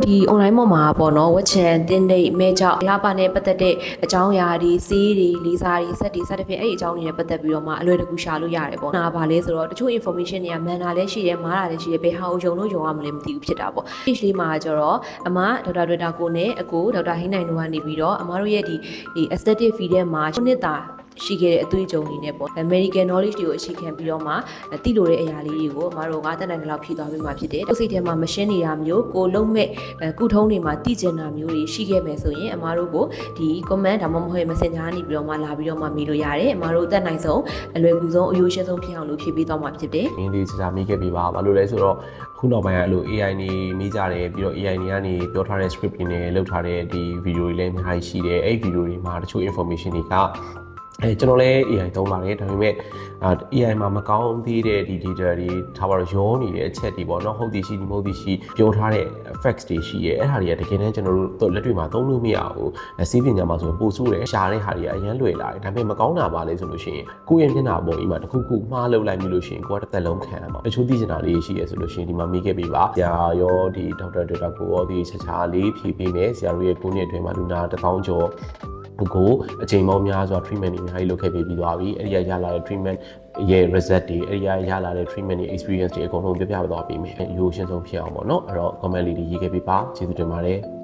ဒီ online ပေါ်မှာပေါ့နော်ဝက်ချန်တင်းဒိတ်မဲကြောက်လာပါနဲ့ပတ်သက်တဲ့အကြောင်းအရာတွေစီးတွေလေးစားတွေစက်တွေစတဲ့ဖြင့်အဲ့ဒီအကြောင်းတွေနဲ့ပတ်သက်ပြီးတော့မှအလွယ်တကူရှာလို့ရတယ်ပေါ့။ဒါပါလဲဆိုတော့တချို့ information တွေကမှန်တာလည်းရှိတယ်မှားတာလည်းရှိတယ်ဘယ်ဟာကိုယုံလို့ယုံရမလဲမသိဘူးဖြစ်တာပေါ့။ page လေးမှာကျတော့အမဒေါက်တာတွေ့တာကိုနဲ့အကိုဒေါက်တာဟိန်းနိုင်တို့ကနေပြီးတော့အမတို့ရဲ့ဒီ aesthetic feed ထဲမှာခုနှစ်တာရှိခဲ့တဲ့အတွေ့အကြုံတွေနဲ့ပေါ့ American knowledge တွေကိုအခြေခံပြီးတော့မှသိလို့တဲ့အရာလေးတွေကိုအမတို့ကတက်နိုင်တဲ့လောက်ဖြည့်သွားပေးမှာဖြစ်တယ်။စိတ်ထဲမှာမရှင်းနေတာမျိုးကိုလုံးမဲ့ကုထုံးတွေမှာသိကျင်တာမျိုးတွေရှိခဲ့မယ်ဆိုရင်အမတို့ကိုဒီ comment ဒါမှမဟုတ် messenger ကနေပြီးတော့မှလာပြီးတော့မှမေးလို့ရတယ်။အမတို့တက်နိုင်ဆုံးအလွယ်ကူဆုံးအယိုးရှင်းဆုံးဖြစ်အောင်လို့ဖြည့်ပေးသွားမှာဖြစ်တယ်။အင်းဒီစတာမိခဲ့ပြီးပါဘာလို့လဲဆိုတော့ခုနောက်ပိုင်းကအဲ့လို AI နေမိကြတယ်ပြီးတော့ AI နေကနေပြောထားတဲ့ script တွေနဲ့လုပ်ထားတဲ့ဒီ video တွေလည်းအများကြီးရှိတယ်။အဲ့ video တွေမှာတချို့ information တွေကကျွန်တော်လည်း AI သုံးပါတယ်ဒါပေမဲ့AI မှာမကောင်းသေးတဲ့ဒီ data တွေထားပါတော့ရောနေတဲ့အချက်တွေပေါ့နော်ဟုတ်သည်ရှိဒီမဟုတ်သည်ရှိပြောထားတဲ့ facts တွေရှိရဲအဲ့ဟာတွေကတကယ်တမ်းကျွန်တော်တို့လက်တွေ့မှာသုံးလို့မရဘူးစီးပညာမှာဆိုရင်ပို့ဆိုးတယ်ရှားတဲ့ဟာတွေကအရင်လွယ်လာတယ်ဒါပေမဲ့မကောင်းတာပါလဲဆိုလို့ရှိရင်ကိုယ့်ရဲ့မျက်နှာပေါ်ကြီးမှာတစ်ခုခုမှားလုပ်လိုက်ပြီလို့ရှိရင်ကိုယ်ကတစ်သက်လုံးခံရမှာတချို့သိချင်တာလေးရှိရဲဆိုလို့ရှိရင်ဒီမှာမိခဲ့ပေးပါဆရာရောဒီဒေါက်တာဒေါက်တာကိုရောဒီချာချာလေးဖြည့်ပေးမယ်ဆရာတို့ရဲ့ကိုယ်နှစ်အတွင်းမှာလူနာ1000ကျော်ကိုအချိန်ပေါင်းများစွာ treatment တွေအများကြီးလုပ်ခဲ့ပြီးသွားပြီအဲ့ဒီရလာတဲ့ treatment ရဲ့ result တွေအဲ့ဒီရလာတဲ့ treatment တွေ experience တွေအကုန်လုံးပြပြသွားပေးမယ်ရိုးရှင်းဆုံးဖြစ်အောင်ပေါ့နော်အဲ့တော့ comment လေးတွေရေးခဲ့ပေးပါကျေးဇူးတင်ပါတယ်